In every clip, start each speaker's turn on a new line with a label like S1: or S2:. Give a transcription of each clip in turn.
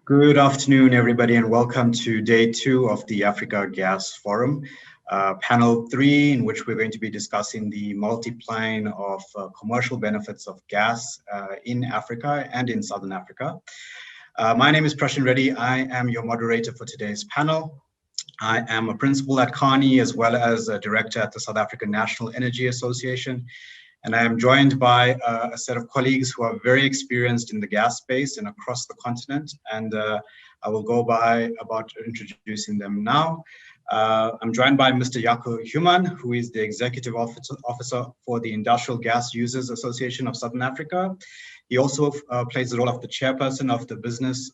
S1: Good afternoon, everybody, and welcome to day 2 of the Africa Gas Forum, panel 3, in which we're going to be discussing the multiplying of commercial benefits of gas in Africa and in Southern Africa. My name is Prashin Reddy. I am your moderator for today's panel. I am a principal at Carney as well as a director at the South African National Energy Association. And I am joined by a set of colleagues who are very experienced in the gas space and across the continent. And I will go by about introducing them now. I'm joined by Mr. Jaco Human, who is the Executive Officer for the Industrial Gas Users Association of Southern Africa. He also plays the role of the chairperson of the Business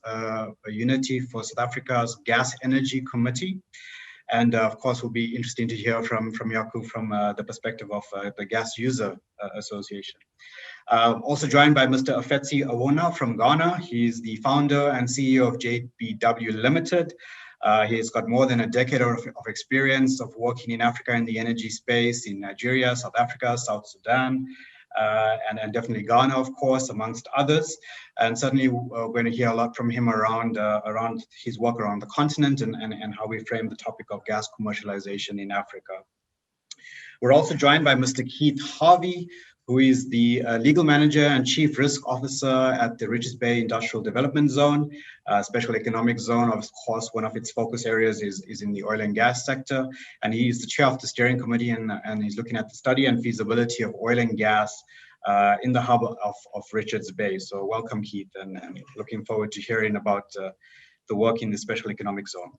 S1: Unity for South Africa's Gas Energy Committee. And of course, will be interesting to hear from Jaco from the perspective of the Gas User Association. Also joined by Mr. Afetsi Awona from Ghana. He's the founder and CEO of JBW Limited. He's got more than a decade of experience of working in Africa in the energy space in Nigeria, South Africa, South Sudan, and definitely Ghana, of course, amongst others. And certainly we're going to hear a lot from him around his work around the continent and how we frame the topic of gas commercialization in Africa. We're also joined by Mr. Keith Harvey, who is the legal manager and chief risk officer at the Richards Bay Industrial Development Zone, special economic zone. Of course, one of its focus areas is in the oil and gas sector. And he's the chair of the steering committee and he's looking at the study and feasibility of oil and gas in the hub of Richards Bay. So welcome, Keith, and looking forward to hearing about the work in the special economic zone.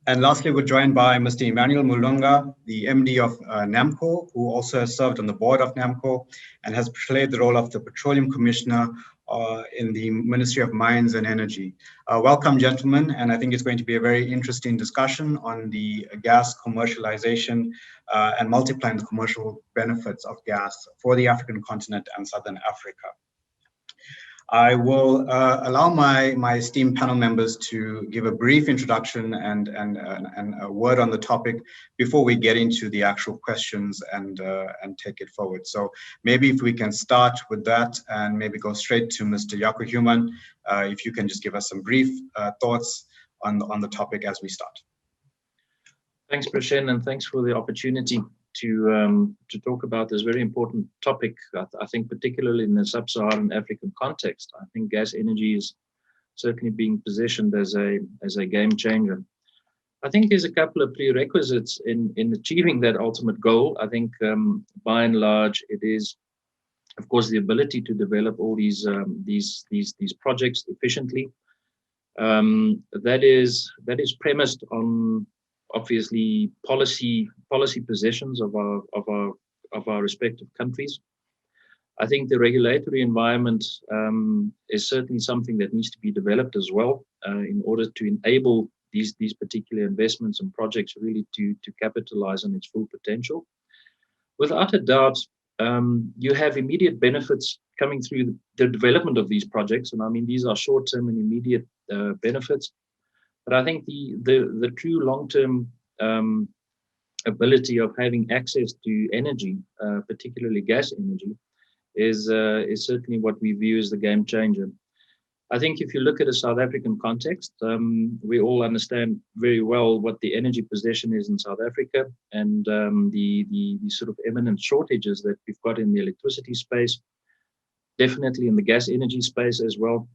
S1: And lastly, we're joined by Mr. Emmanuel Mulunga, the MD of NAMCO, who also has served on the board of NAMCO and has played the role of the Petroleum Commissioner in the Ministry of Mines and Energy. Welcome, gentlemen, and I think it's going to be a very interesting discussion on the gas commercialization and multiplying the commercial benefits of gas for the African continent and Southern Africa. I will allow my esteemed panel members to give a brief introduction and a word on the topic before we get into the actual questions and take it forward. So maybe if we can start with that and maybe go straight to Mr. Jaco Human, if you can just give us some brief thoughts on the topic as we start.
S2: Thanks, Prashin, and thanks for the opportunity to talk about this very important topic. I think particularly in the sub-Saharan African context, I think gas energy is certainly being positioned as a game changer. I think there's a couple of prerequisites in achieving that ultimate goal. I think by and large it is, of course, the ability to develop all these projects efficiently. That is premised on obviously policy positions of our respective countries. I think the regulatory environment is certainly something that needs to be developed as well in order to enable these particular investments and projects really to capitalize on its full potential. Without a doubt, you have immediate benefits coming through the development of these projects, and I mean these are short-term and immediate benefits. But I think the true long-term ability of having access to energy, particularly gas energy, is certainly what we view as the game changer. I think if you look at a South African context, we all understand very well what the energy position is in South Africa and the sort of imminent shortages that we've got in the electricity space, definitely in the gas energy space as well.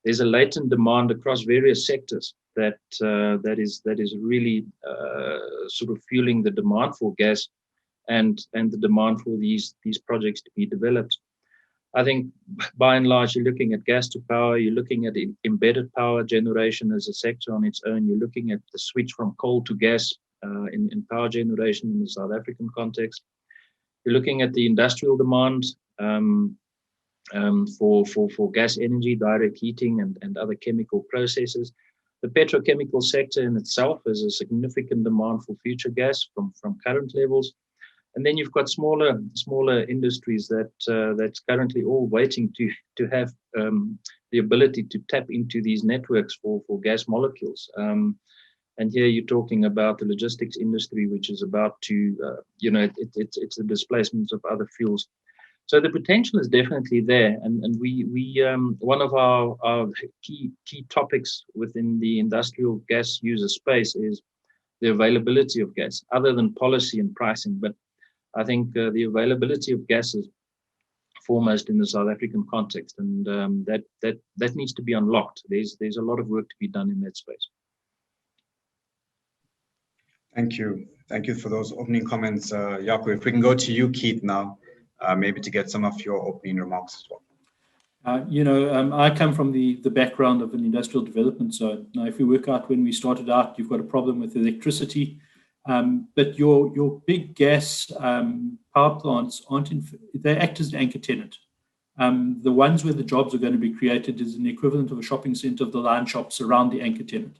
S2: There's a latent demand across various sectors that is really sort of fueling the demand for gas and the demand for these projects to be developed. I think by and large you're looking at gas to power, you're looking at embedded power generation as a sector on its own, you're looking at the switch from coal to gas in power generation in the South African context. You're looking at the industrial demand for gas energy, direct heating and other chemical processes. The petrochemical sector in itself is a significant demand for future gas from current levels. And then you've got smaller industries that's currently all waiting to have the ability to tap into these networks for gas molecules. And here you're talking about the logistics industry, which is about to, it's the displacement of other fuels. So the potential is definitely there, and we one of our key topics within the industrial gas user space is the availability of gas, other than policy and pricing. But I think the availability of gas is foremost in the South African context, and that needs to be unlocked. There's a lot of work to be done in that space.
S1: Thank you for those opening comments, Jaco. If we can go to you, Keith, now, maybe to get some of your opening remarks as well.
S3: I come from the background of an industrial development zone. Now, if we work out when we started out, you've got a problem with electricity, but your big gas power plants they act as an anchor tenant. The ones where the jobs are going to be created is an equivalent of a shopping center of the line shops around the anchor tenant.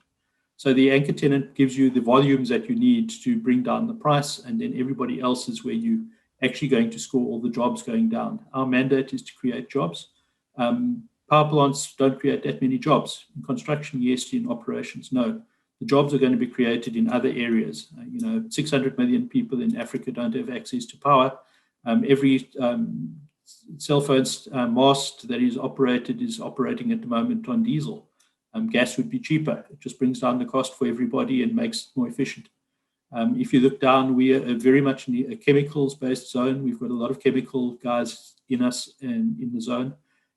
S3: So the anchor tenant gives you the volumes that you need to bring down the price, and then everybody else is where you actually going to score all the jobs going down. Our mandate is to create jobs. Power plants don't create that many jobs. In construction, yes. In operations, no. The jobs are going to be created in other areas. 600 million people in Africa don't have access to power. Every cell phone mast that is operating at the moment on diesel. Gas would be cheaper. It just brings down the cost for everybody and makes it more efficient. If you look down, we are very much in a chemicals-based zone. We've got a lot of chemical guys in us and in the zone,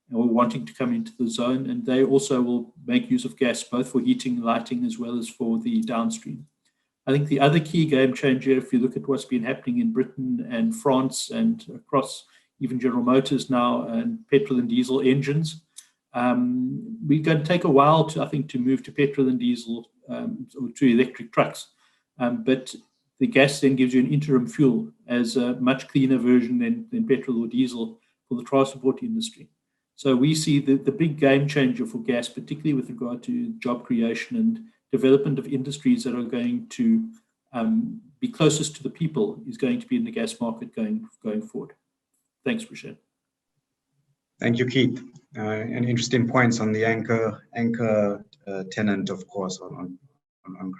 S3: and we're wanting to come into the zone, and they also will make use of gas, both for heating, lighting, as well as for the downstream. I think the other key game changer, if you look at what's been happening in Britain and France and across even General Motors now, and petrol and diesel engines, we're going to take a while to move to petrol and diesel or to electric trucks. But the gas then gives you an interim fuel as a much cleaner version than petrol or diesel for the transport industry. So we see the big game changer for gas, particularly with regard to job creation and development of industries that are going to be closest to the people, is going to be in the gas market going forward. Thanks, Prashant.
S1: Thank you, Keith. And interesting points on the anchor tenant, of course, on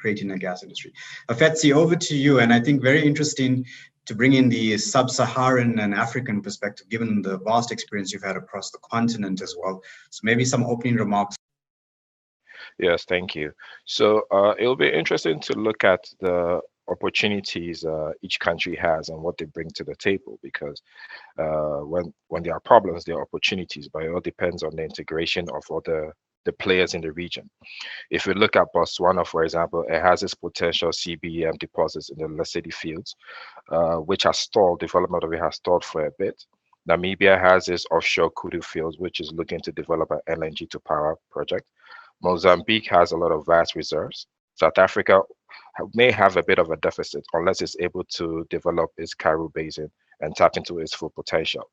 S1: creating a gas industry. Afetsi, over to you. And I think very interesting to bring in the sub-Saharan and African perspective, given the vast experience you've had across the continent as well. So maybe some opening remarks.
S4: Yes, thank you. So it'll be interesting to look at the opportunities each country has and what they bring to the table, because when there are problems, there are opportunities, but it all depends on the integration of all the players in the region. If we look at Botswana, for example, it has its potential CBM deposits in the Lesedi fields, which has stalled, development of it has stalled for a bit. Namibia has its offshore Kudu fields, which is looking to develop an LNG to power project. Mozambique has a lot of vast reserves. South Africa may have a bit of a deficit unless it's able to develop its Karoo Basin and tap into its full potential.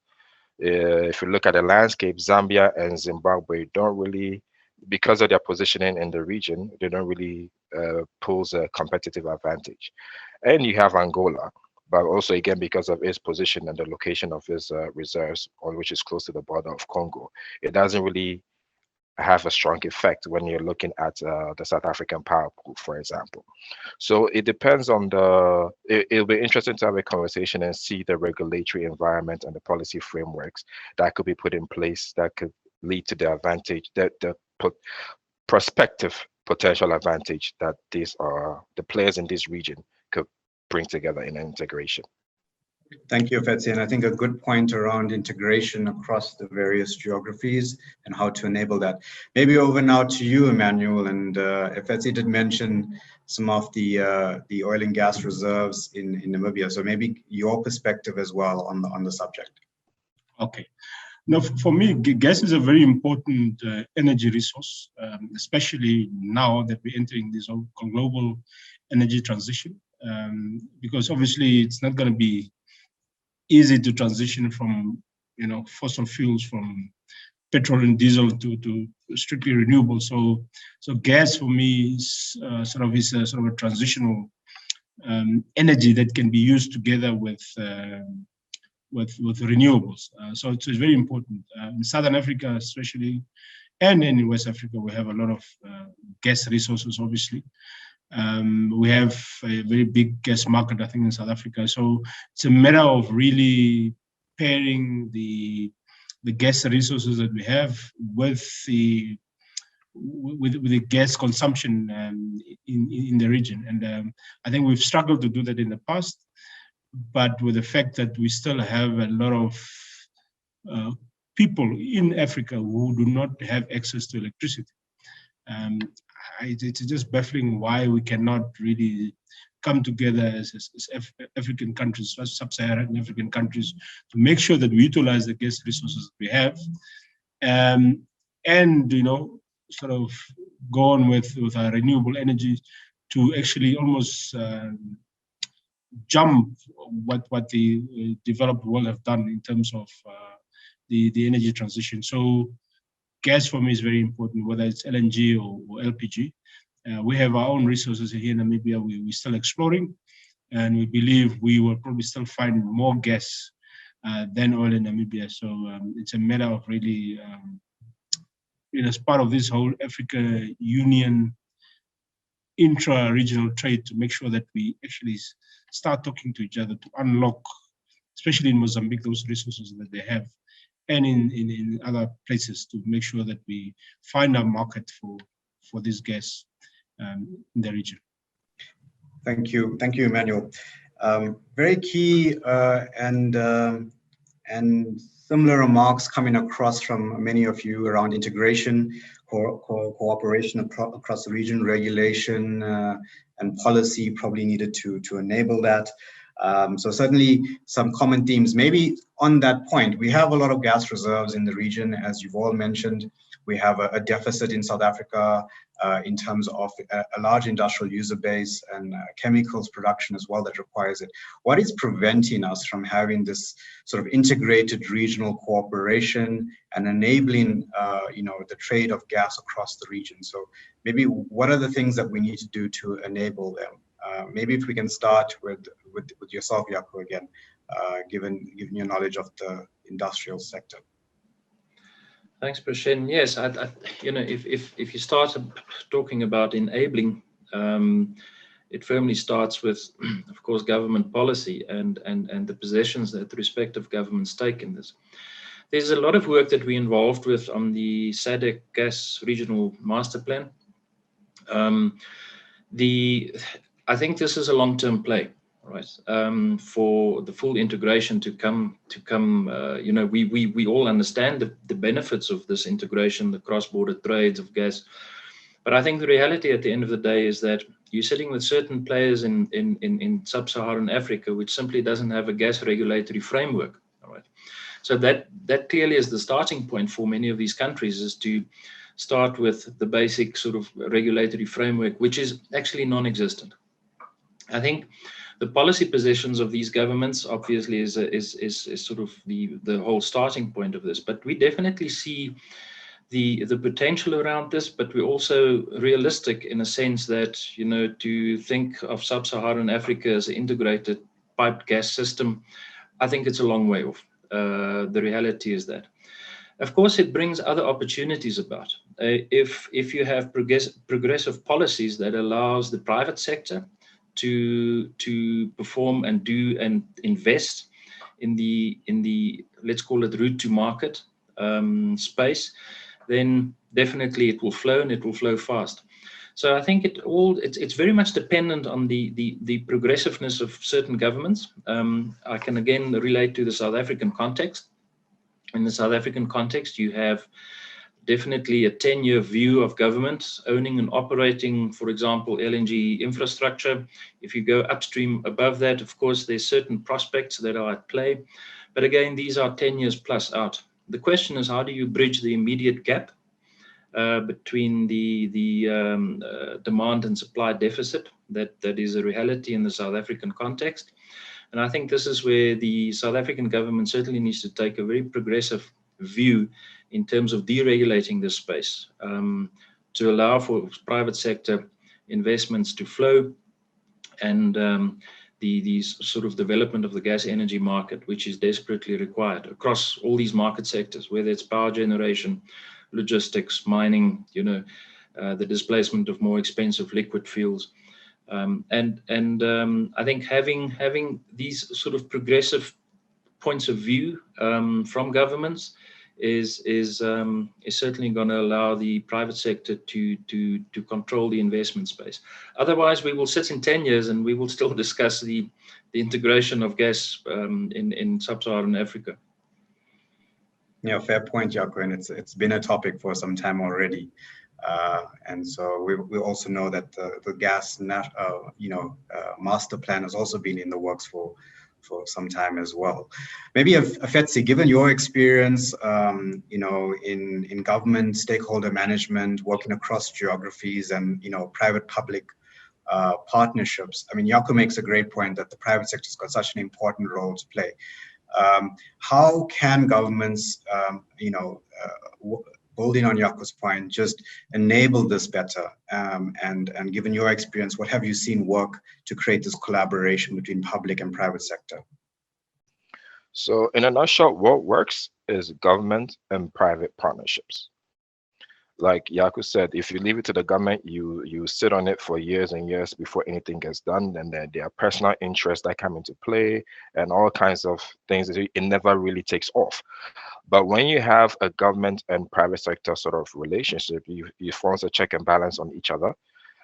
S4: If you look at the landscape, Zambia and Zimbabwe don't really, because of their positioning in the region, they don't really pose a competitive advantage. And you have Angola, but also again, because of its position and the location of its reserves, which is close to the border of Congo, it doesn't really have a strong effect when you're looking at the South African power pool, for example. So it depends on it'll be interesting to have a conversation and see the regulatory environment and the policy frameworks that could be put in place that could lead to the advantage, the prospective potential advantage that the players in this region could bring together in integration.
S1: Thank you, Afetsi. And I think a good point around integration across the various geographies and how to enable that. Maybe over now to you, Emmanuel. And Afetsi did mention some of the oil and gas reserves in Namibia. So maybe your perspective as well on the subject.
S5: Okay. Now, for me, gas is a very important energy resource, especially now that we're entering this global energy transition, because obviously it's not going to be easy to transition from fossil fuels, from petrol and diesel to strictly renewable. So gas for me is sort of a transitional energy that can be used together with renewables. So it's very important. In Southern Africa especially, and in West Africa, we have a lot of gas resources, obviously. We have a very big gas market, I think, in South Africa. So it's a matter of really pairing the gas resources that we have with the gas consumption in the region. And I think we've struggled to do that in the past, but with the fact that we still have a lot of people in Africa who do not have access to electricity. It's just baffling why we cannot really come together as African countries, sub-Saharan African countries, to make sure that we utilize the gas resources that we have, and sort of go on with our renewable energy to actually almost jump what the developed world have done in terms of the energy transition. So gas for me is very important, whether it's LNG or LPG. We have our own resources here in Namibia. We're still exploring, and we believe we will probably still find more gas than oil in Namibia. So it's a matter of really, as part of this whole Africa Union intra-regional trade, to make sure that we actually start talking to each other to unlock, especially in Mozambique, those resources that they have, and in other places, to make sure that we find a market for this gas in the region.
S1: Thank you, Emmanuel. Very key and similar remarks coming across from many of you around integration, cooperation across the region, regulation and policy probably needed to enable that. So certainly some common themes. Maybe on that point, we have a lot of gas reserves in the region, as you've all mentioned. We have a deficit in South Africa in terms of a large industrial user base and chemicals production as well that requires it. What is preventing us from having this sort of integrated regional cooperation and enabling the trade of gas across the region? So maybe what are the things that we need to do to enable them? Maybe if we can start with yourself, Jaco, again, given your knowledge of the industrial sector.
S2: Thanks, Prashen. Yes, if you start talking about enabling, it firmly starts with, of course, government policy and the positions that the respective governments take in this. There's a lot of work that we're involved with on the SADC Gas Regional Master Plan. I think this is a long-term play, right? For the full integration to come. We all understand the benefits of this integration, the cross-border trades of gas. But I think the reality at the end of the day is that you're sitting with certain players in sub-Saharan Africa, which simply doesn't have a gas regulatory framework. All right. So that clearly is the starting point for many of these countries, is to start with the basic sort of regulatory framework, which is actually non-existent. I think the policy positions of these governments obviously is sort of the whole starting point of this. But we definitely see the potential around this, but we're also realistic in a sense that, to think of sub-Saharan Africa as an integrated piped gas system, I think it's a long way off. The reality is that. Of course, it brings other opportunities about. If you have progressive policies that allows the private sector to perform and do and invest in the let's call it route to market space, then definitely it will flow, and it will flow fast. So I think it's very much dependent on the progressiveness of certain governments. I can again relate to the South African context. In the South African context, you have definitely a 10-year view of government owning and operating, for example, LNG infrastructure. If you go upstream above that, of course, there's certain prospects that are at play. But again, these are 10 years plus out. The question is, how do you bridge the immediate gap between the demand and supply deficit that is a reality in the South African context? And I think this is where the South African government certainly needs to take a very progressive view in terms of deregulating this space to allow for private sector investments to flow, and the sort of development of the gas energy market, which is desperately required across all these market sectors, whether it's power generation, logistics, mining, the displacement of more expensive liquid fuels. I think having these sort of progressive points of view from governments is certainly going to allow the private sector to control the investment space. Otherwise, we will sit in 10 years and we will still discuss the integration of gas in sub-Saharan Africa.
S1: Yeah, fair point, Jaco, and it's been a topic for some time already. And so we also know that the gas master plan has also been in the works for some time as well. Maybe Afetsi, given your experience, in government, stakeholder management, working across geographies and, private-public partnerships. I mean, Jaco makes a great point that the private sector's got such an important role to play. How can governments, building on Jaco's point, just enable this better? And given your experience, what have you seen work to create this collaboration between public and private sector?
S4: So in a nutshell, what works is government and private partnerships. Like Jaco said, if you leave it to the government, you sit on it for years and years before anything gets done, and then there are personal interests that come into play and all kinds of things. It never really takes off. But when you have a government and private sector sort of relationship, you form a check and balance on each other.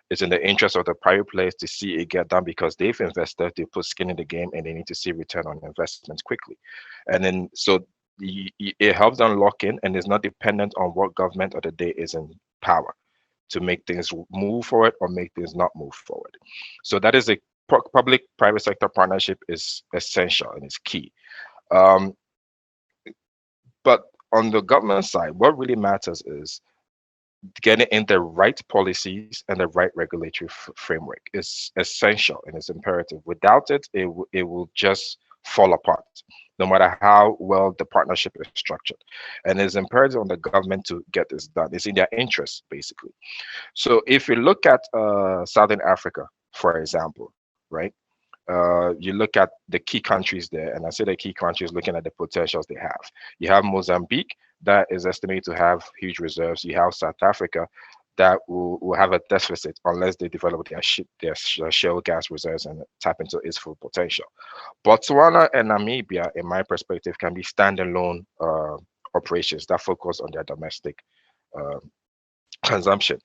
S4: It's in the interest of the private players to see it get done because they've invested, they put skin in the game, and they need to see return on investments quickly. And then so it helps them lock in, and is not dependent on what government of the day is in power to make things move forward or make things not move forward. So that is a public-private sector partnership is essential and it's key. But on the government side, what really matters is getting in the right policies and the right regulatory framework is essential and it's imperative. Without it, it will just fall apart, no matter how well the partnership is structured. And it's imperative on the government to get this done. It's in their interest, basically. So if you look at Southern Africa, for example, right? You look at the key countries there, and I say the key countries looking at the potentials they have. You have Mozambique, that is estimated to have huge reserves. You have South Africa, that will have a deficit unless they develop their shale gas reserves and tap into its full potential. Botswana and Namibia, in my perspective, can be standalone operations that focus on their domestic consumption.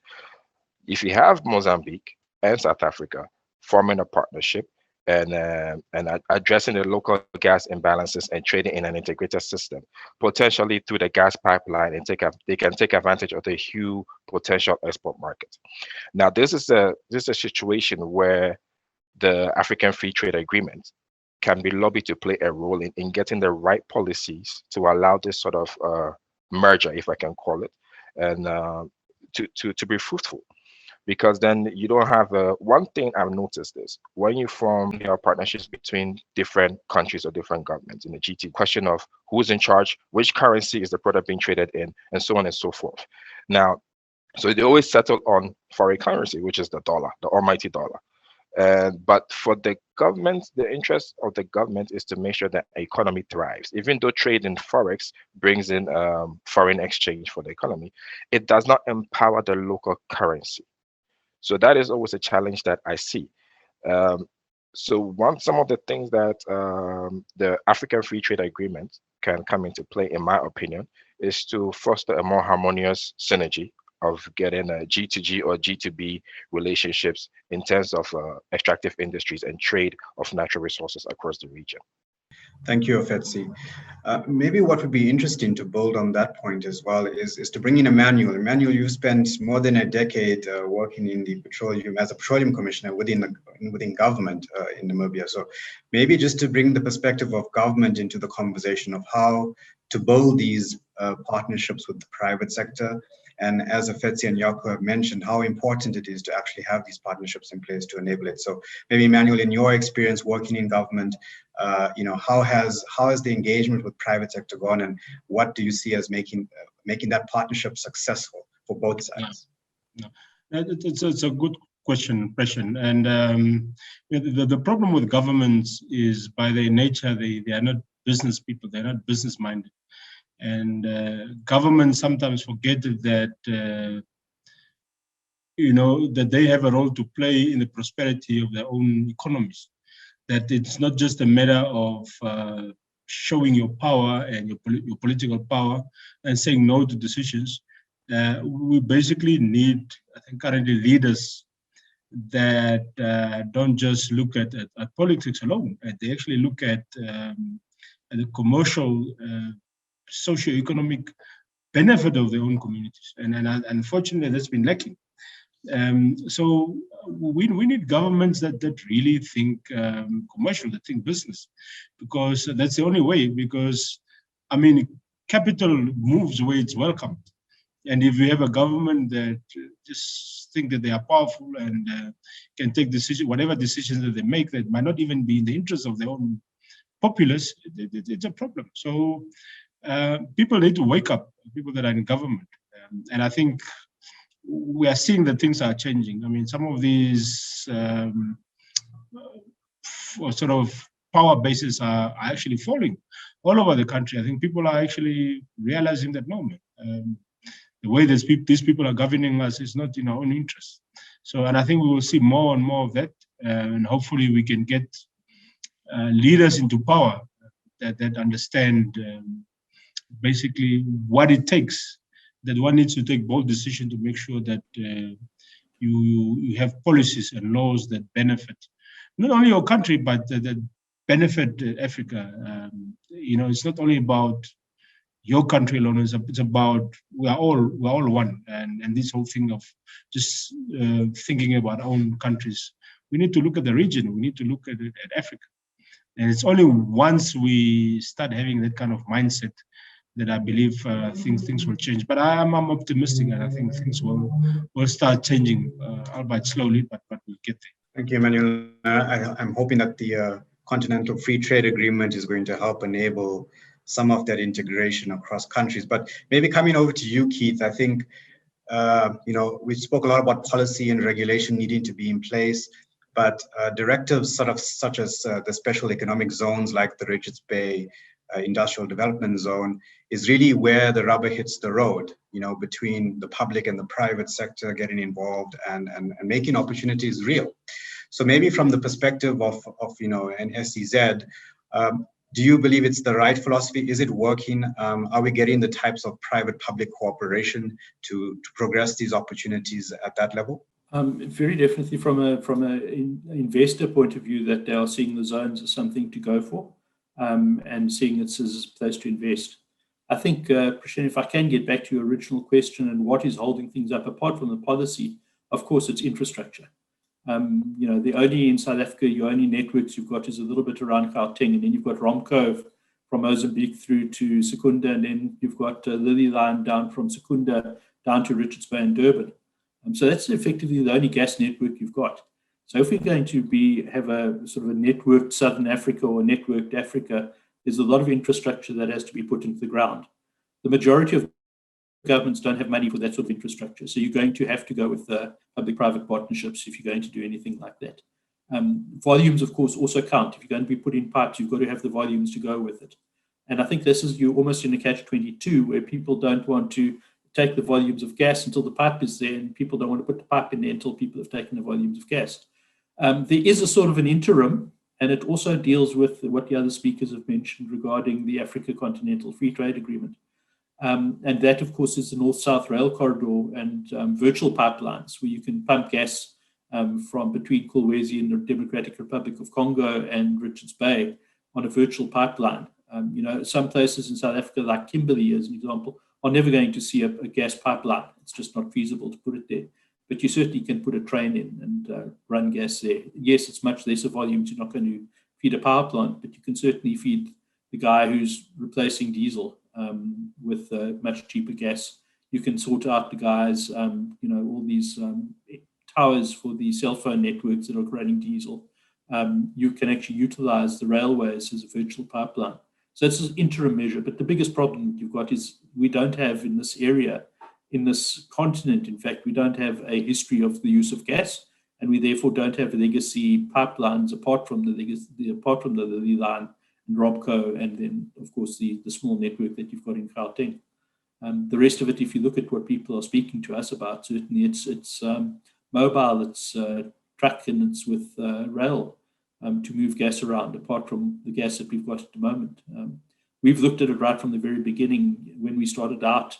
S4: If you have Mozambique and South Africa forming a partnership, and addressing the local gas imbalances and trading in an integrated system, potentially through the gas pipeline, and they can take advantage of the huge potential export market. Now, this is a situation where the African Free Trade Agreement can be lobbied to play a role in getting the right policies to allow this sort of merger, if I can call it, and to be fruitful. Because then you don't have one thing I've noticed is when you form your partnerships between different countries or different governments in the GT, question of who's in charge, which currency is the product being traded in, and so on and so forth. Now, so they always settle on foreign currency, which is the dollar, the almighty dollar. But for the government, the interest of the government is to make sure that the economy thrives. Even though trade in forex brings in foreign exchange for the economy, it does not empower the local currency. So that is always a challenge that I see. So some of the things that the African Free Trade Agreement can come into play, in my opinion, is to foster a more harmonious synergy of getting a G2G or G2B relationships in terms of extractive industries and trade of natural resources across the region.
S1: Thank you, Afetsi. Maybe what would be interesting to build on that point as well is to bring in Emmanuel. Emmanuel, you've spent more than a decade working in the as a petroleum commissioner within government in Namibia. So maybe just to bring the perspective of government into the conversation of how to build these partnerships with the private sector. And as Afetsi and Jaco have mentioned, how important it is to actually have these partnerships in place to enable it. So maybe Emmanuel, in your experience working in government, how has the engagement with private sector gone, and what do you see as making that partnership successful for both sides?
S5: Yeah. It's a good question. And the problem with governments is by their nature, they are not business people, they're not business minded. And governments sometimes forget that that they have a role to play in the prosperity of their own economies. That it's not just a matter of showing your power and your political power and saying no to decisions. We basically need, I think, currently leaders that don't just look at politics alone. They actually look at the commercial, socio-economic benefit of their own communities. And unfortunately, that's been lacking. So we need governments that really think commercial, that think business, because that's the only way. Because, I mean, capital moves where it's welcomed. And if you have a government that just think that they are powerful and can take decisions, whatever decisions that they make, that might not even be in the interest of their own populace, it's a problem. So people need to wake up, people that are in government. And I think we are seeing that things are changing. I mean, some of these sort of power bases are actually falling all over the country. I think people are actually realizing that, no, man, the way these people are governing us is not in our own interest. So, and I think we will see more and more of that. And hopefully we can get leaders into power that understand basically what it takes, that one needs to take bold decisions to make sure that you have policies and laws that benefit not only your country, but that benefit Africa. It's not only about your country alone, it's about we're all one. And this whole thing of just thinking about our own countries, we need to look at the region, we need to look at Africa. And it's only once we start having that kind of mindset that I believe things will change. But I'm optimistic, and I think things will start changing, albeit slowly, but we'll get there.
S1: Thank you, Emmanuel. I'm hoping that the Continental Free Trade Agreement is going to help enable some of that integration across countries. But maybe coming over to you, Keith, I think, we spoke a lot about policy and regulation needing to be in place, but directives such as the special economic zones like the Richards Bay Industrial Development Zone is really where the rubber hits the road, between the public and the private sector getting involved and making opportunities real. So maybe from the perspective of an SEZ, do you believe it's the right philosophy? Is it working? Are we getting the types of private-public cooperation to progress these opportunities at that level?
S3: Very definitely from an investor point of view, that they are seeing the zones as something to go for, and seeing it as a place to invest. I think, Prashen, if I can get back to your original question and what is holding things up, apart from the policy, of course, it's infrastructure. The only in South Africa, your only networks you've got is a little bit around Gauteng, and then you've got Romco from Mozambique through to Secunda, and then you've got Lily Line down from Secunda down to Richards Bay and Durban. So that's effectively the only gas network you've got. So if we're going to have a sort of a networked Southern Africa or networked Africa, there's a lot of infrastructure that has to be put into the ground. The majority of governments don't have money for that sort of infrastructure. So you're going to have to go with public-private partnerships if you're going to do anything like that. Volumes, of course, also count. If you're going to be putting pipes, you've got to have the volumes to go with it. And I think you're almost in a catch-22 where people don't want to take the volumes of gas until the pipe is there, and people don't want to put the pipe in there until people have taken the volumes of gas. There is a sort of an interim, and it also deals with what the other speakers have mentioned regarding the Africa Continental Free Trade Agreement. And that, of course, is the North-South Rail Corridor and virtual pipelines where you can pump gas from between Kolwezi and the Democratic Republic of Congo and Richards Bay on a virtual pipeline. Some places in South Africa, like Kimberley, as an example, are never going to see a gas pipeline. It's just not feasible to put it there. But you certainly can put a train in and run gas there. Yes, it's much lesser volumes. You're not going to feed a power plant, but you can certainly feed the guy who's replacing diesel with much cheaper gas. You can sort out the guys, all these towers for the cell phone networks that are running diesel. You can actually utilize the railways as a virtual pipeline. So it's an interim measure. But the biggest problem you've got is we don't have in this area, in this continent, in fact, we don't have a history of the use of gas, and we therefore don't have legacy pipelines apart from the Lily Line and Romco, and then, of course, the small network that you've got in Gauteng. The rest of it, if you look at what people are speaking to us about, certainly it's mobile, it's truck, and it's with rail. to move gas around, apart from the gas that we've got at the moment. We've looked at it right from the very beginning. When we started out,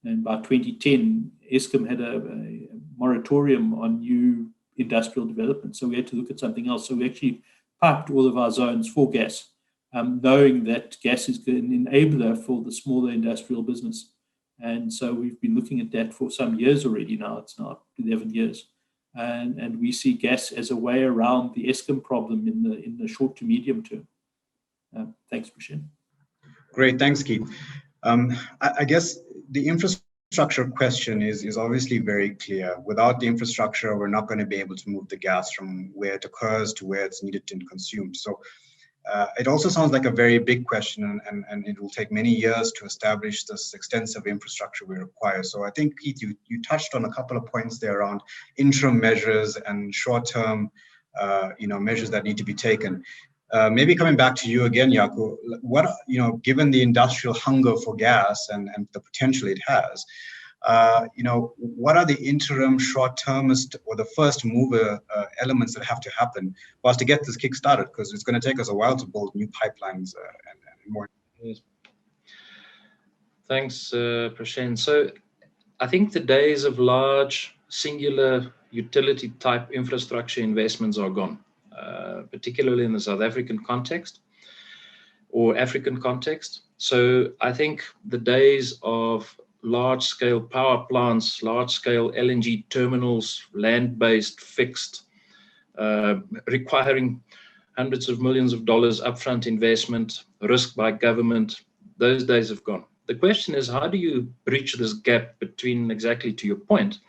S3: and by 2010, Eskom had a moratorium on new industrial development. So we had to look at something else. So we actually piped all of our zones for gas, knowing that gas is an enabler for the smaller industrial business. And so we've been looking at that for some years already now. It's now 11 years. And we see gas as a way around the Eskom problem in the short to medium term. Thanks, Prashen.
S1: Great, thanks, Keith. I guess the infrastructure question is obviously very clear. Without the infrastructure, we're not going to be able to move the gas from where it occurs to where it's needed and consumed. So it also sounds like a very big question, and it will take many years to establish this extensive infrastructure we require. So I think, Keith, you touched on a couple of points there around interim measures and short-term measures that need to be taken. Maybe coming back to you again, Jaco, what, given the industrial hunger for gas and the potential it has, what are the interim, short-termist, or the first mover elements that have to happen for us to get this kick started? Because it's going to take us a while to build new pipelines and more.
S2: Yes. Thanks, Prashen. So I think the days of large, singular, utility-type infrastructure investments are gone. Particularly in the South African context or African context. So I think the days of large-scale power plants, large-scale LNG terminals, land-based, fixed, requiring hundreds of millions of dollars upfront investment, risk by government, those days have gone. The question is, how do you bridge this gap between, exactly to your point,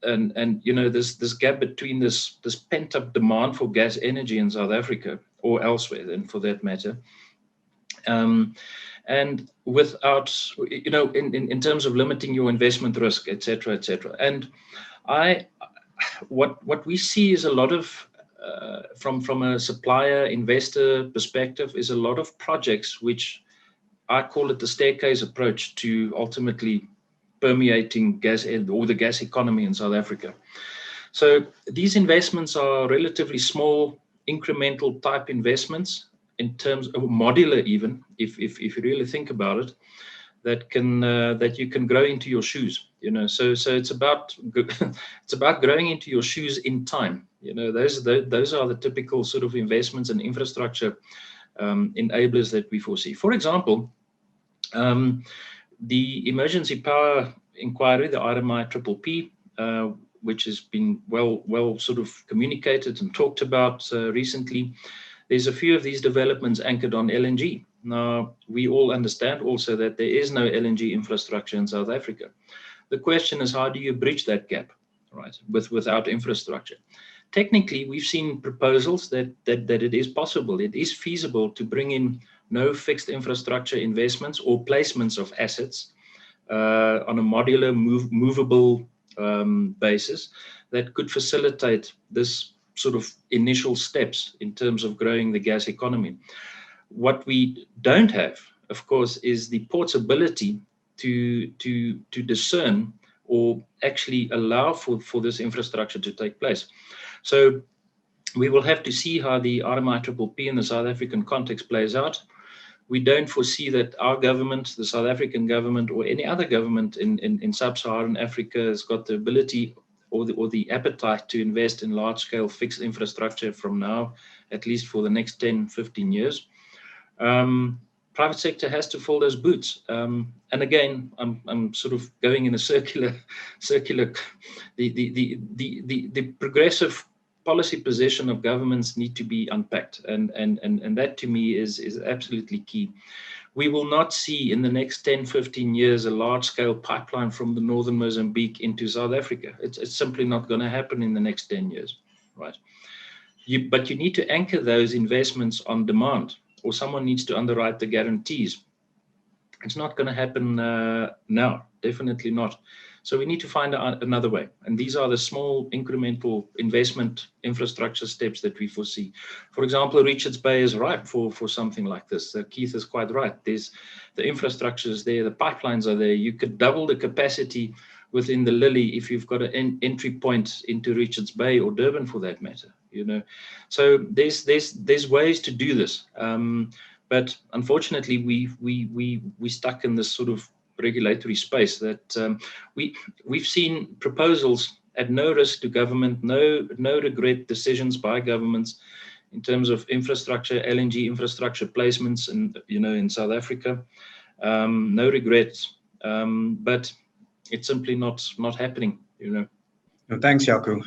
S2: this gap between this pent-up demand for gas energy in South Africa or elsewhere, then for that matter, and without, in terms of limiting your investment risk, et cetera, and what we see is a lot of from a supplier investor perspective is a lot of projects which I call it the staircase approach to ultimately permeating gas or the gas economy in South Africa. So these investments are relatively small, incremental type investments in terms of modular, even if you really think about it, that you can grow into your shoes. So it's about growing into your shoes in time. Those are the typical sort of investments and infrastructure enablers that we foresee. For example, the emergency power inquiry, the RMI-PPP, which has been well sort of communicated and talked about recently, there's a few of these developments anchored on LNG. Now, we all understand also that there is no LNG infrastructure in South Africa. The question is, how do you bridge that gap, right, without infrastructure? Technically, we've seen proposals that it is possible, it is feasible to bring in no fixed infrastructure investments or placements of assets on a modular, movable basis that could facilitate this sort of initial steps in terms of growing the gas economy. What we don't have, of course, is the port's ability to discern or actually allow for this infrastructure to take place. So we will have to see how the RMI-PPP in the South African context plays out. We don't foresee that our government, the South African government, or any other government in sub-Saharan Africa has got the ability or the appetite to invest in large-scale fixed infrastructure from now, at least for the next 10, 15 years. Private sector has to fill those boots. And again, I'm sort of going in a circular. The progressive policy position of governments need to be unpacked, and that to me is absolutely key. We will not see in the next 10, 15 years a large-scale pipeline from the northern Mozambique into South Africa. It's simply not going to happen in the next 10 years, right? But you need to anchor those investments on demand, or someone needs to underwrite the guarantees. It's not going to happen now, definitely not. So we need to find another way. And these are the small incremental investment infrastructure steps that we foresee. For example, Richards Bay is ripe for something like this. Keith is quite right. There's the infrastructure is there, the pipelines are there. You could double the capacity within the Lily if you've got an entry point into Richards Bay or Durban for that matter. So there's ways to do this, but unfortunately we stuck in this sort of regulatory space that we've seen proposals at no risk to government, no regret decisions by governments in terms of infrastructure, LNG infrastructure placements, and in South Africa, no regrets, but it's simply not happening.
S1: No, thanks, Yaku.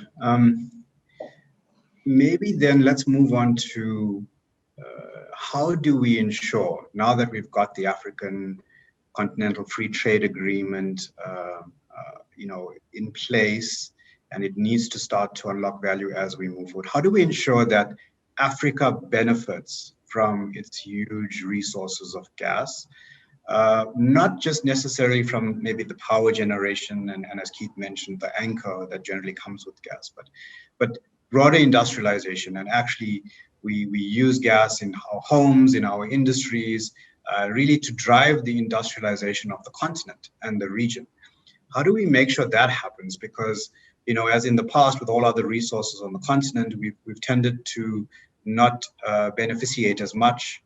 S1: Maybe then let's move on to how do we ensure, now that we've got the African Continental Free Trade Agreement, in place, and it needs to start to unlock value as we move forward. How do we ensure that Africa benefits from its huge resources of gas, not just necessarily from maybe the power generation and as Keith mentioned, the anchor that generally comes with gas, but broader industrialization, and actually we use gas in our homes, in our industries, really to drive the industrialization of the continent and the region. How do we make sure that happens? Because, as in the past with all other resources on the continent, we've tended to not beneficiate as much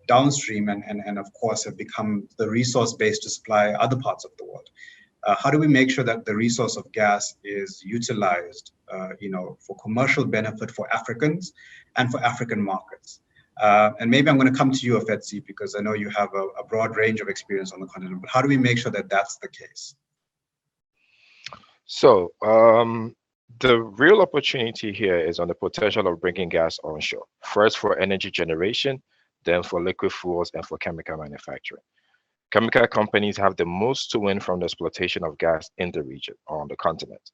S1: downstream and of course have become the resource base to supply other parts of the world. How do we make sure that the resource of gas is utilized, for commercial benefit for Africans and for African markets? And maybe I'm going to come to you, Afetsi, because I know you have a broad range of experience on the continent, but how do we make sure that that's the case?
S4: So the real opportunity here is on the potential of bringing gas onshore, first for energy generation, then for liquid fuels and for chemical manufacturing. Chemical companies have the most to win from the exploitation of gas in the region or on the continent.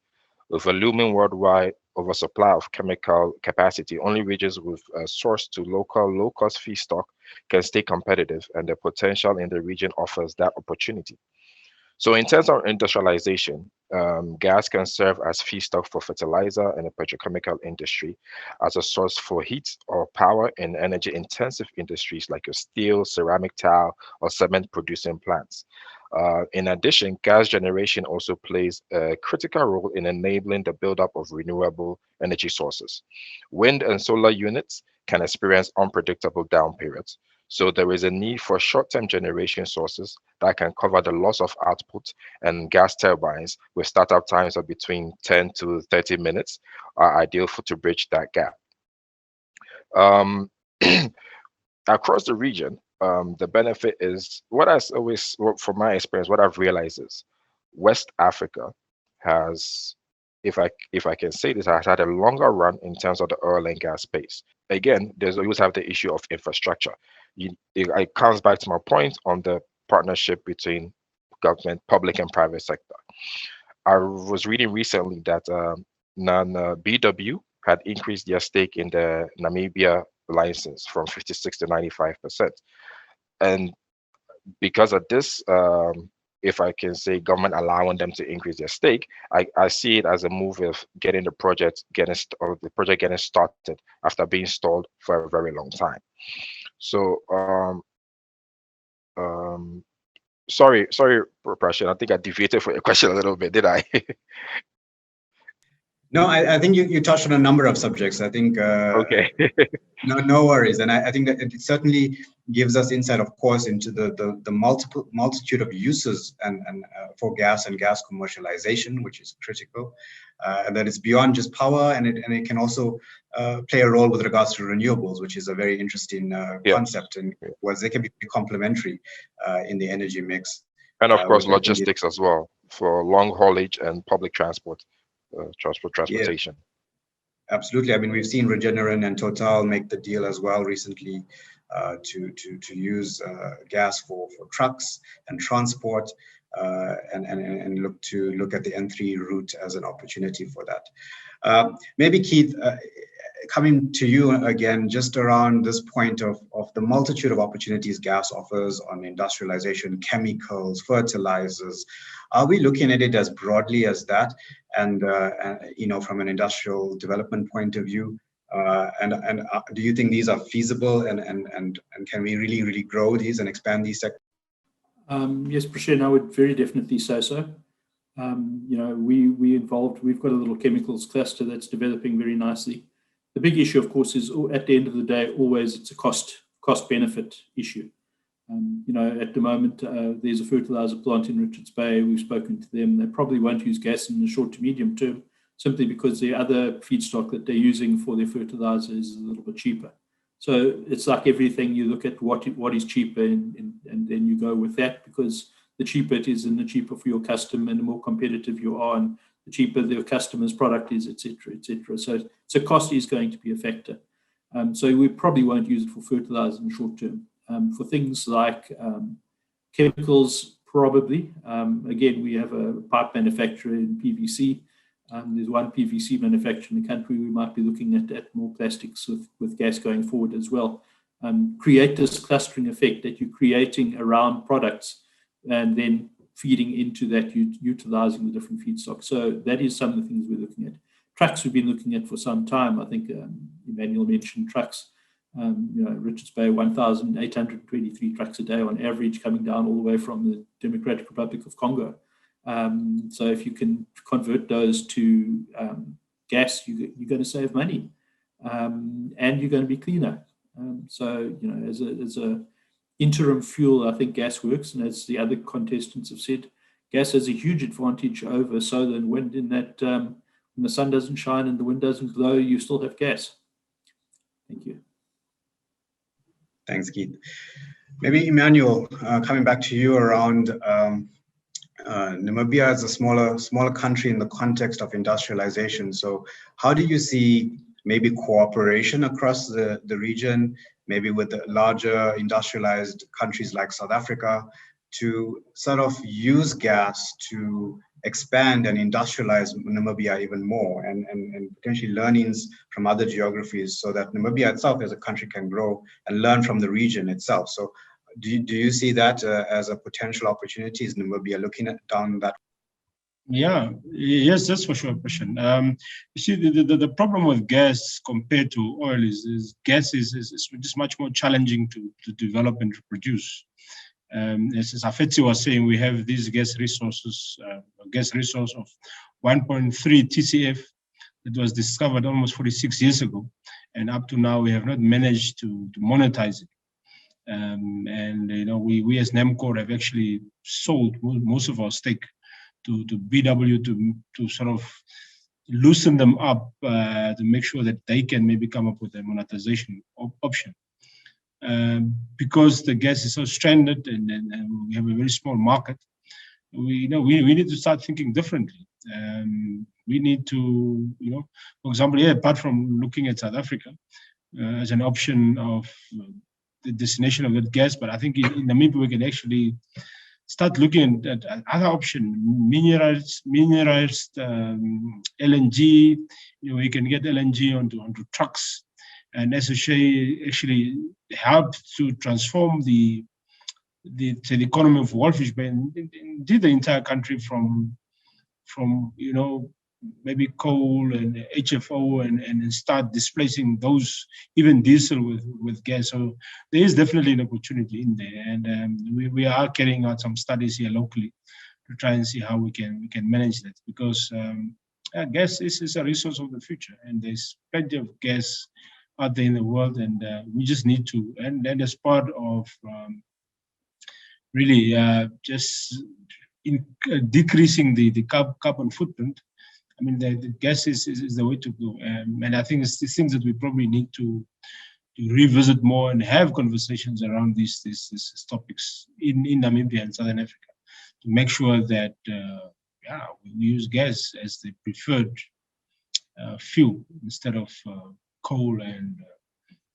S4: With a looming worldwide oversupply of chemical capacity, only regions with a source to low-cost feedstock can stay competitive, and the potential in the region offers that opportunity. So in terms of industrialization, gas can serve as feedstock for fertilizer and the petrochemical industry, as a source for heat or power in energy-intensive industries like your steel, ceramic tile, or cement-producing plants. In addition, gas generation also plays a critical role in enabling the buildup of renewable energy sources. Wind and solar units can experience unpredictable down periods, so there is a need for short-term generation sources that can cover the loss of output, and gas turbines with startup times of between 10 to 30 minutes are ideal to bridge that gap. Across the region, the benefit is, from my experience, what I've realized is West Africa has, if I can say this, has had a longer run in terms of the oil and gas space. Again, there's always have the issue of infrastructure. It comes back to my point on the partnership between government, public and private sector. I was reading recently that BW had increased their stake in the Namibia license from 56 to 95%. And because of this, if I can say government allowing them to increase their stake, I see it as a move of getting the project getting started after being stalled for a very long time. So sorry, Prashan, I think I deviated for your question a little bit, did I?
S1: No, I think you touched on a number of subjects. I think
S4: okay.
S1: No worries, and I think that it certainly gives us insight, of course, into the multitude of uses and for gas and gas commercialization, which is critical, and that it's beyond just power, and it can also play a role with regards to renewables, which is a very interesting concept, and where they can be complementary in the energy mix.
S4: And of course, logistics as well for long haulage and public transport. Transportation.
S1: Yeah, absolutely. I mean, we've seen Regeneron and Total make the deal as well recently to use gas for trucks and transport, and look at the N3 route as an opportunity for that. Maybe Keith, coming to you again, just around this point of the multitude of opportunities gas offers on industrialization, chemicals, fertilizers. Are we looking at it as broadly as that? And from an industrial development point of view, and do you think these are feasible, and can we really grow these and expand these sectors?
S3: Yes, Prashan, I would very definitely say so. We've got a little chemicals cluster that's developing very nicely. The big issue, of course, is at the end of the day, always it's a cost benefit issue. At the moment, there's a fertilizer plant in Richards Bay. We've spoken to them. They probably won't use gas in the short to medium term, simply because the other feedstock that they're using for their fertilizer is a little bit cheaper. So it's like everything, you look at what is cheaper and then you go with that, because the cheaper it is and the cheaper for your customer and the more competitive you are and the cheaper the customer's product is, etc., etc. So cost is going to be a factor. So we probably won't use it for fertilizer in the short term. For things like chemicals, probably. Again, we have a pipe manufacturer in PVC. There's one PVC manufacturer in the country. We might be looking at more plastics with gas going forward as well. Create this clustering effect that you're creating around products and then feeding into that, utilizing the different feedstocks. So that is some of the things we're looking at. Trucks we've been looking at for some time. I think Emmanuel mentioned trucks. Richards Bay, 1,823 trucks a day on average, coming down all the way from the Democratic Republic of Congo. So if you can convert those to gas, you're going to save money, and you're going to be cleaner. So as a interim fuel, I think gas works, and as the other contestants have said, gas has a huge advantage over solar and wind in that when the sun doesn't shine and the wind doesn't blow, you still have gas. Thank you.
S1: Thanks, Keith. Maybe Emmanuel, coming back to you around Namibia is a smaller country in the context of industrialization. So how do you see maybe cooperation across the region, maybe with the larger industrialized countries like South Africa, to sort of use gas to expand and industrialize Namibia even more, and potentially learnings from other geographies, so that Namibia itself as a country can grow and learn from the region itself? So do you see that as a potential opportunity? Is Namibia looking down that?
S5: Yeah, yes, that's for sure, Christian. You see, the problem with gas compared to oil is gas is just much more challenging to develop and to produce. As Afeti was saying, we have these gas resource of 1.3 TCF that was discovered almost 46 years ago, and up to now we have not managed to monetize it. We as NEMCOR have actually sold most of our stake to BW to sort of loosen them up to make sure that they can maybe come up with a monetization option. Because the gas is so stranded and we have a very small market, we need to start thinking differently. We need to, for example, apart from looking at South Africa as an option of the destination of that gas, but I think in Namibia we can actually start looking at other options, mineralized LNG. We can get LNG onto trucks, and SHA actually helped to transform the economy of Walfish Bay and indeed the entire country from maybe coal and HFO and start displacing those, even diesel with gas. So there is definitely an opportunity in there, and we are carrying out some studies here locally to try and see how we can manage that, because gas is a resource of the future, and there's plenty of gas out there in the world, and we just need to, and as part of just decreasing the carbon footprint. I mean, the gas is the way to go, and I think it's the things that we probably need to revisit more and have conversations around these topics in Namibia and Southern Africa, to make sure that we use gas as the preferred fuel instead of coal and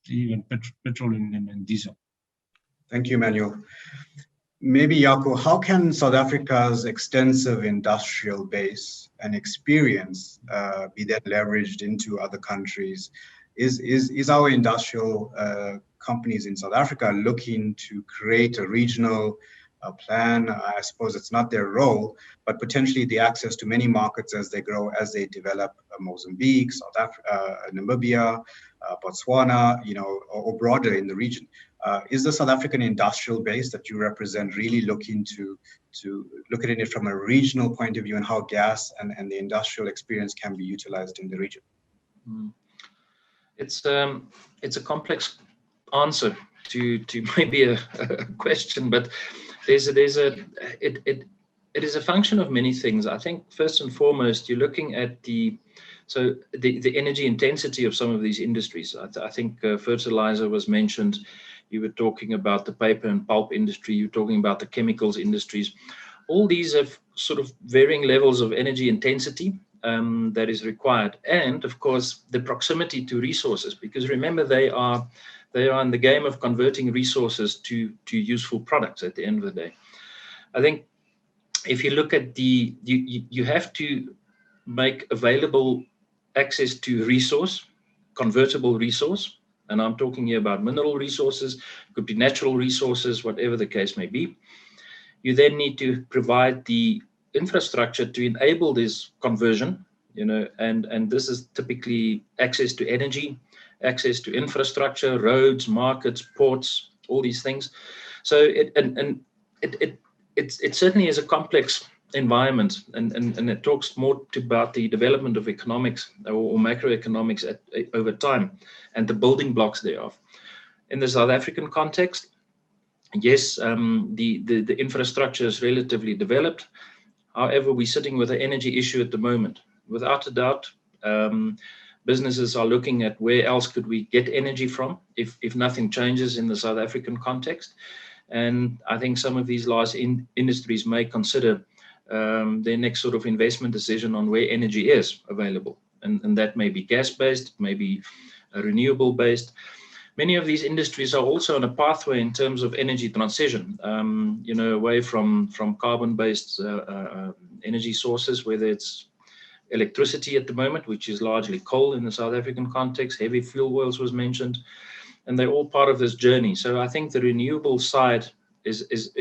S5: even petrol and diesel.
S1: Thank you, Emmanuel. Maybe, Jaco, how can South Africa's extensive industrial base and experience be then leveraged into other countries? Is our industrial companies in South Africa looking to create a regional plan? I suppose it's not their role, but potentially the access to many markets as they grow, as they develop Mozambique, South Africa, Namibia, Botswana, or broader in the region. Is the South African industrial base that you represent really looking to look at it from a regional point of view, and how gas and the industrial experience can be utilized in the region?
S2: It's a complex answer to maybe a question, but it is a function of many things. I think first and foremost, you're looking at the energy intensity of some of these industries. I think fertilizer was mentioned. You were talking about the paper and pulp industry. You're talking about the chemicals industries. All these have sort of varying levels of energy intensity that is required, and of course the proximity to resources. Because remember, they are in the game of converting resources to useful products at the end of the day. I think if you look at you have to make available access to resource, convertible resource, and I'm talking here about mineral resources, could be natural resources, whatever the case may be. You then need to provide the infrastructure to enable this conversion, and this is typically access to energy, access to infrastructure, roads, markets, ports, all these things. So it certainly is a complex environment, and it talks more about the development of economics or macroeconomics over time and the building blocks thereof. In the South African context, yes, the infrastructure is relatively developed. However, we're sitting with an energy issue at the moment. Without a doubt, businesses are looking at where else could we get energy from if nothing changes in the South African context. And I think some of these large industries may consider their next sort of investment decision on where energy is available. And that may be gas-based, it may be renewable-based. Many of these industries are also on a pathway in terms of energy transition, away from carbon-based energy sources, whether it's electricity at the moment, which is largely coal in the South African context, heavy fuel oils was mentioned, and they're all part of this journey. So I think the renewable side is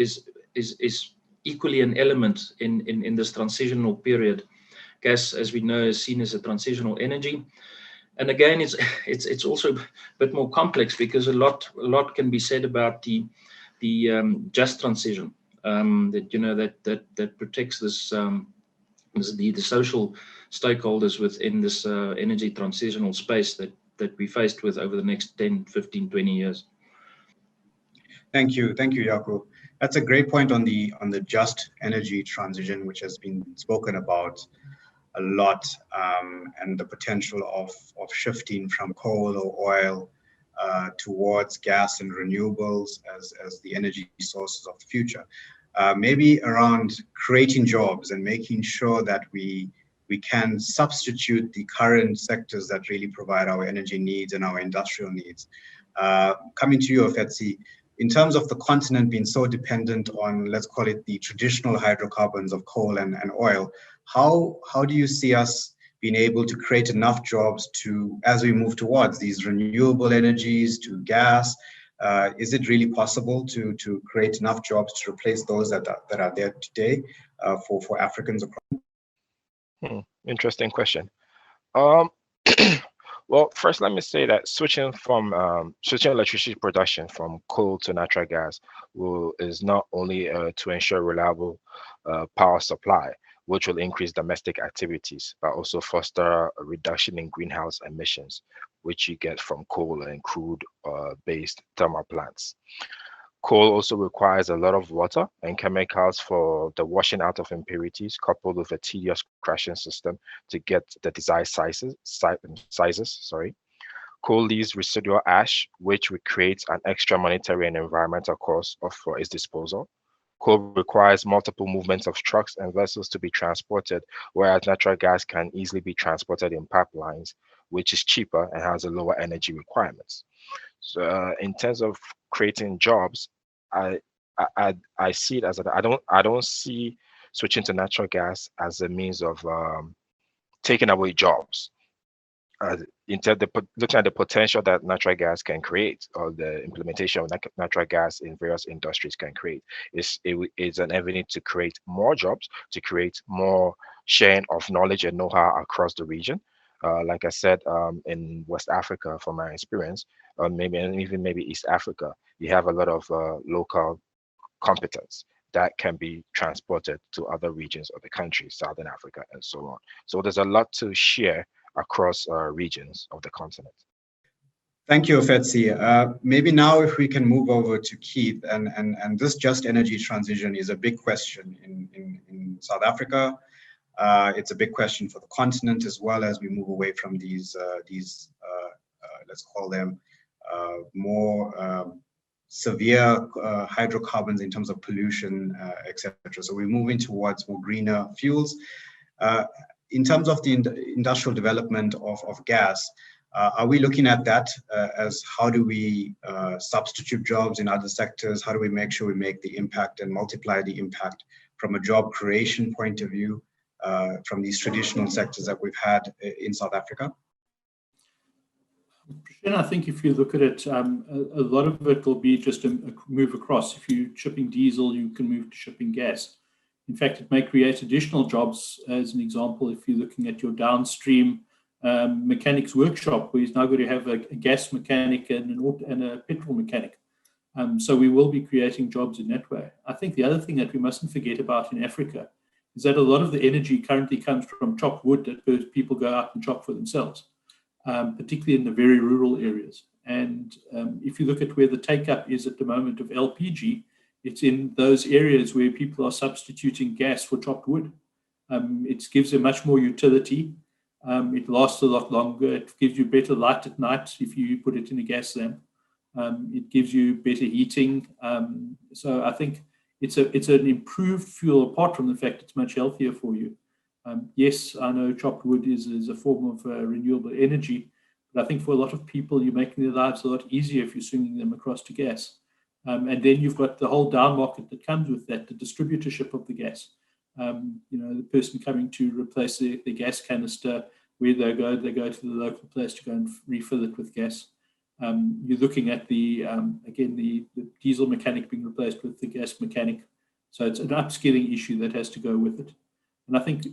S2: equally an element in this transitional period. Gas, as we know, is seen as a transitional energy. And again, it's also a bit more complex because a lot can be said about the just transition that protects this the social stakeholders within this energy transitional space that we're faced with over the next 10, 15, 20 years.
S1: Thank you, Jaco. That's a great point on the just energy transition, which has been spoken about a lot, and the potential of shifting from coal or oil towards gas and renewables as the energy sources of the future. Maybe around creating jobs and making sure that we can substitute the current sectors that really provide our energy needs and our industrial needs. Coming to you, Ofetsi, in terms of the continent being so dependent on, let's call it the traditional hydrocarbons of coal and oil, how do you see us being able to create enough jobs as we move towards these renewable energies, to gas? Is it really possible to create enough jobs to replace those that are there today for Africans across?
S4: Interesting question. Well, first, let me say that switching electricity production from coal to natural gas is not only to ensure reliable power supply, which will increase domestic activities, but also foster a reduction in greenhouse emissions, which you get from coal and crude-based thermal plants. Coal also requires a lot of water and chemicals for the washing out of impurities, coupled with a tedious crushing system to get the desired sizes. Coal leaves residual ash, which creates an extra monetary and environmental cost for its disposal. Coal requires multiple movements of trucks and vessels to be transported, whereas natural gas can easily be transported in pipelines, which is cheaper and has a lower energy requirements. So in terms of creating jobs, I see it as I don't see switching to natural gas as a means of taking away jobs. Looking at the potential that natural gas can create, or the implementation of natural gas in various industries can create, it's an avenue to create more jobs, to create more sharing of knowledge and know-how across the region. Like I said, in West Africa, from my experience, maybe East Africa, you have a lot of local competence that can be transported to other regions of the country, Southern Africa, and so on. So there's a lot to share across regions of the continent.
S1: Thank you, Ofetsi. Maybe now if we can move over to Keith, and this just energy transition is a big question in South Africa. It's a big question for the continent as well as we move away from these let's call them more severe hydrocarbons in terms of pollution, etc. So we're moving towards more greener fuels. In terms of the industrial development of gas, are we looking at that as how do we substitute jobs in other sectors? How do we make sure we make the impact and multiply the impact from a job creation point of view from these traditional sectors that we've had in South Africa?
S3: And I think if you look at it, a lot of it will be just a move across. If you're shipping diesel, you can move to shipping gas. In fact, it may create additional jobs. As an example, if you're looking at your downstream mechanics workshop, where he's now going to have a gas mechanic and a petrol mechanic. So we will be creating jobs in that way. I think the other thing that we mustn't forget about in Africa is that a lot of the energy currently comes from chopped wood that people go out and chop for themselves, particularly in the very rural areas. And if you look at where the take-up is at the moment of LPG, it's in those areas where people are substituting gas for chopped wood. It gives them much more utility. It lasts a lot longer. It gives you better light at night if you put it in a gas lamp. It gives you better heating. So I think it's an improved fuel apart from the fact it's much healthier for you. Yes, I know chopped wood is a form of renewable energy, but I think for a lot of people, you're making their lives a lot easier if you're swinging them across to gas. And then you've got the whole down market that comes with that, the distributorship of the gas. The person coming to replace the gas canister, where they go to the local place to go and refill it with gas. You're looking at the diesel mechanic being replaced with the gas mechanic. So it's an upskilling issue that has to go with it. And I think,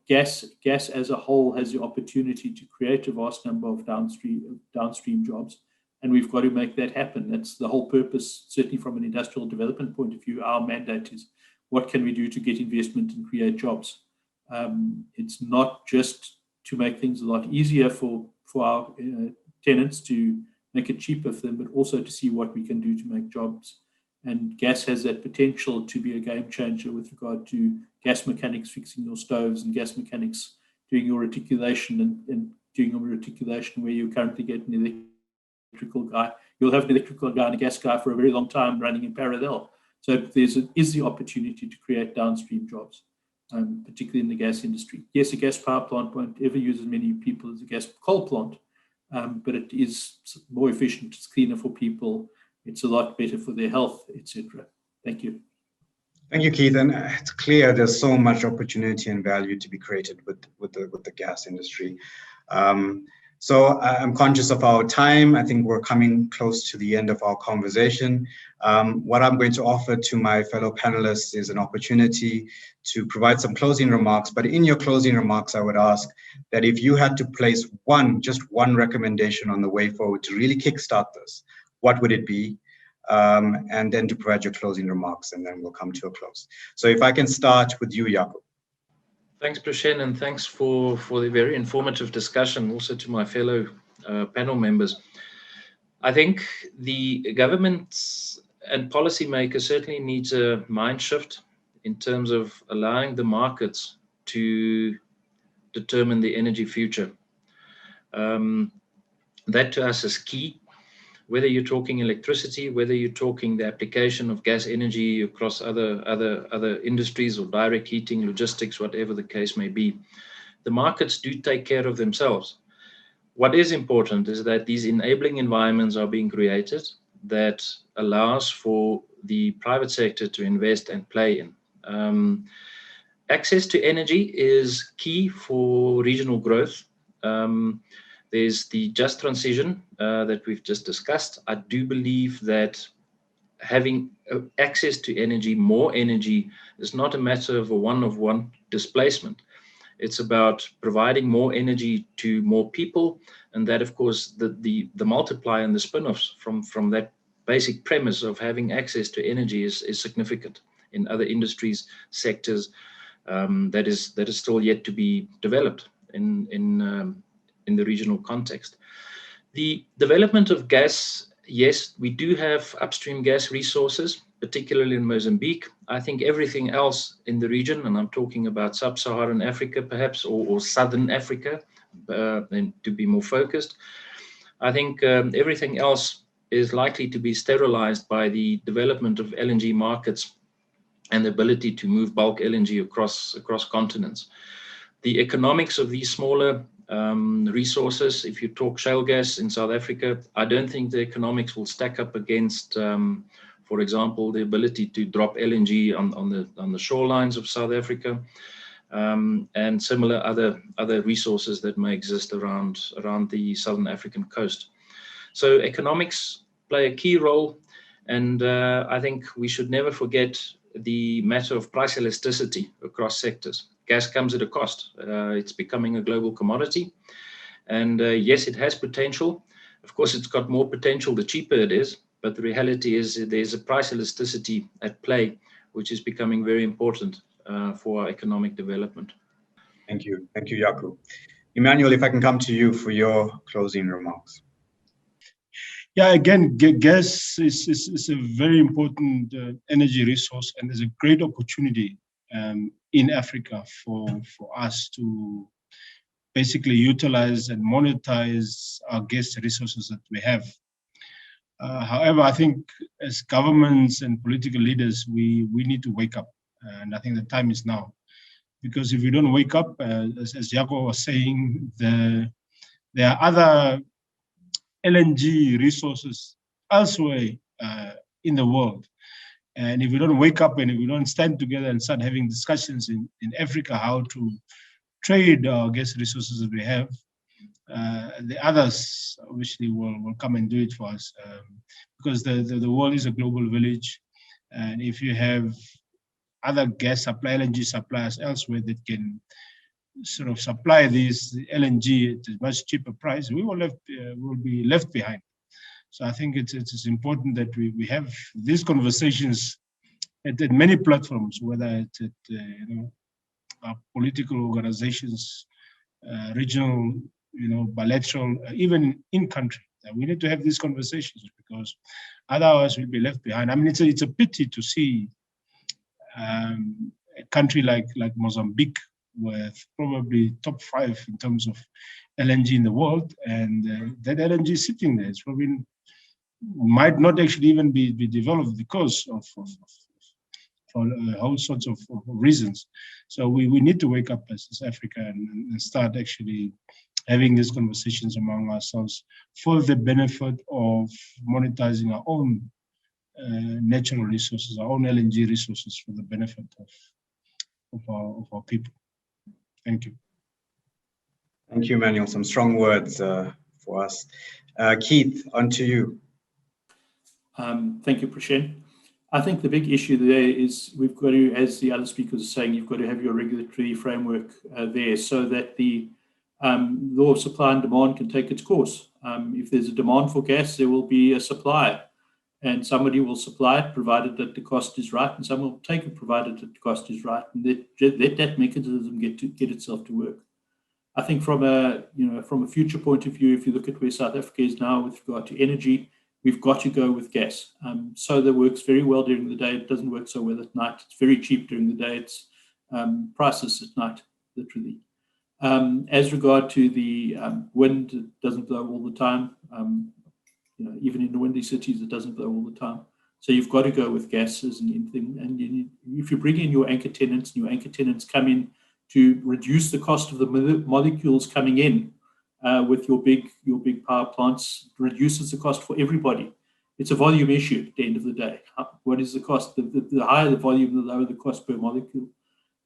S3: gas as a whole has the opportunity to create a vast number of downstream jobs. And we've got to make that happen. That's the whole purpose, certainly from an industrial development point of view. Our mandate is, what can we do to get investment and create jobs? It's not just to make things a lot easier for our tenants, to make it cheaper for them, but also to see what we can do to make jobs. And gas has that potential to be a game changer with regard to gas mechanics fixing your stoves and gas mechanics doing your reticulation and doing your reticulation where you currently get an electrical guy. You'll have an electrical guy and a gas guy for a very long time running in parallel. So there is the opportunity to create downstream jobs, particularly in the gas industry. Yes, a gas power plant won't ever use as many people as a gas coal plant, but it is more efficient, it's cleaner for people, it's a lot better for their health, etc. Thank you.
S1: Thank you, Keith. And it's clear there's so much opportunity and value to be created with the gas industry. So I'm conscious of our time. I think we're coming close to the end of our conversation. What I'm going to offer to my fellow panelists is an opportunity to provide some closing remarks. But in your closing remarks, I would ask that if you had to place just one recommendation on the way forward to really kickstart this, what would it be? And then to provide your closing remarks, and then we'll come to a close. So if I can start with you, Jaco.
S2: Thanks, Prashen, and thanks for the very informative discussion, also to my fellow panel members. I think the government and policymakers certainly needs a mind shift in terms of allowing the markets to determine the energy future. That to us is key. Whether you're talking electricity, whether you're talking the application of gas energy across other industries or direct heating, logistics, whatever the case may be, the markets do take care of themselves. What is important is that these enabling environments are being created that allows for the private sector to invest and play in. Access to energy is key for regional growth. There's the just transition that we've just discussed. I do believe that having access to energy, more energy, is not a matter of a one-of-one displacement. It's about providing more energy to more people, and that, of course, the multiplier and the spin-offs from that basic premise of having access to energy is significant in other industries, sectors that is still yet to be developed in the regional context. The development of gas, yes, we do have upstream gas resources, particularly in Mozambique. I think everything else in the region, and I'm talking about sub-Saharan Africa perhaps, or Southern Africa, and to be more focused, I think everything else is likely to be sterilized by the development of LNG markets and the ability to move bulk LNG across continents. The economics of these smaller resources, if you talk shale gas in South Africa, I don't think the economics will stack up against, for example, the ability to drop LNG on the shorelines of South Africa, and similar other resources that may exist around the Southern African coast. So economics play a key role, and I think we should never forget the matter of price elasticity across sectors. Gas comes at a cost. It's becoming a global commodity. And yes, it has potential. Of course, it's got more potential the cheaper it is. But the reality is there's a price elasticity at play, which is becoming very important for our economic development.
S1: Thank you. Thank you, Jaco. Emmanuel, if I can come to you for your closing remarks.
S5: Yeah, again, gas is a very important energy resource, and there's a great opportunity in Africa for us to basically utilize and monetize our gas resources that we have. However, I think as governments and political leaders, we need to wake up, and I think the time is now. Because if we don't wake up, as Jaco was saying, there are other LNG resources elsewhere in the world. And if we don't wake up and if we don't stand together and start having discussions in Africa how to trade our gas resources that we have, the others obviously will come and do it for us, because the world is a global village. And if you have other gas supply, LNG suppliers elsewhere that can sort of supply these LNG at a much cheaper price, we will be left behind. So I think it's important that we have these conversations at many platforms, whether it's at our political organizations, regional, bilateral, even in country. We need to have these conversations, because otherwise we'll be left behind. I mean, it's a pity to see a country like Mozambique, with probably top 5 in terms of LNG in the world, and that LNG is sitting there. It's probably might not actually even be developed because of for all sorts of reasons. So we need to wake up as Africa and start actually having these conversations among ourselves for the benefit of monetizing our own natural resources, our own LNG resources, for the benefit of our people. Thank you.
S1: Thank you, Emmanuel. Some strong words for us. Keith, on to you.
S3: Thank you, Prashen. I think the big issue there is we've got to, as the other speakers are saying, you've got to have your regulatory framework there so that the law of supply and demand can take its course. If there's a demand for gas, there will be a supply, and somebody will supply it provided that the cost is right, and someone will take it provided that the cost is right, and let that mechanism get itself to work. I think from a future point of view, if you look at where South Africa is now with regard to energy, we've got to go with gas. Solar works very well during the day. It doesn't work so well at night. It's very cheap during the day. It's priceless at night, literally. As regard to the wind, it doesn't blow all the time. Even in the windy cities, it doesn't blow all the time. So you've got to go with gas as an thing. And if you bring in your anchor tenants, and your anchor tenants come in to reduce the cost of the molecules coming in with your big power plants, reduces the cost for everybody. It's a volume issue at the end of the day. What is the cost? The higher the volume, the lower the cost per molecule.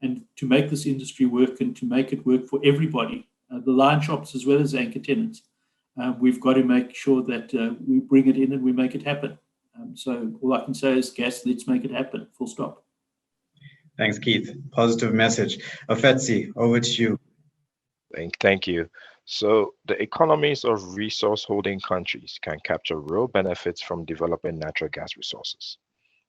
S3: And to make this industry work and to make it work for everybody, the line shops as well as anchor tenants, we've got to make sure that we bring it in and we make it happen. So all I can say is gas, let's make it happen, full stop.
S1: Thanks, Keith. Positive message. Afetsi, over to you.
S4: Thank you. So the economies of resource holding countries can capture real benefits from developing natural gas resources.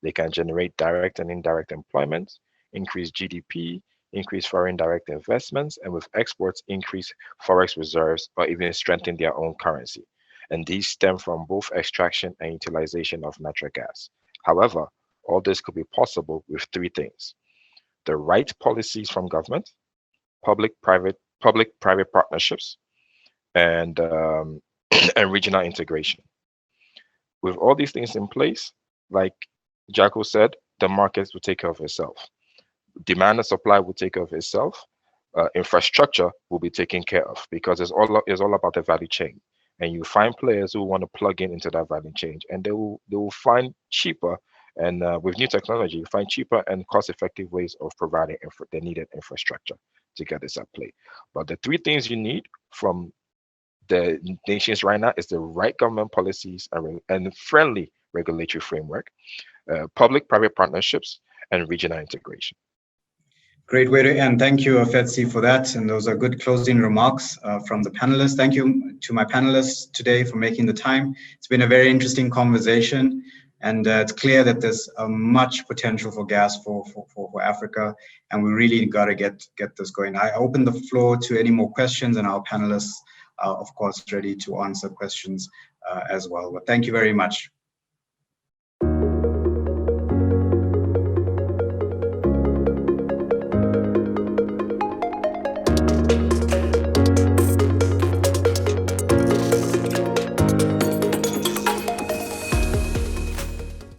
S4: They can generate direct and indirect employment, increase GDP, increase foreign direct investments, and with exports, increase forex reserves or even strengthen their own currency. and these stem from both extraction and utilization of natural gas. However, all this could be possible with three things: the right policies from government, public-private partnerships, and and regional integration. With all these things in place, like Jacko said, the markets will take care of itself. Demand and supply will take care of itself. Infrastructure will be taken care of because it's all about the value chain. And you find players who want to plug in into that value chain, and they will find cheaper and with new technology, you find cheaper and cost-effective ways of providing the needed infrastructure to get this at play. But the three things you need from the nations right now is the right government policies and friendly regulatory framework, public-private partnerships, and regional integration.
S1: Great way to end. Thank you, Fetsi, for that. And those are good closing remarks from the panelists. Thank you to my panelists today for making the time. It's been a very interesting conversation, and it's clear that there's much potential for gas for Africa, and we really got to get this going. I open the floor to any more questions, and our panelists are, of course, ready to answer questions as well. But thank you very much.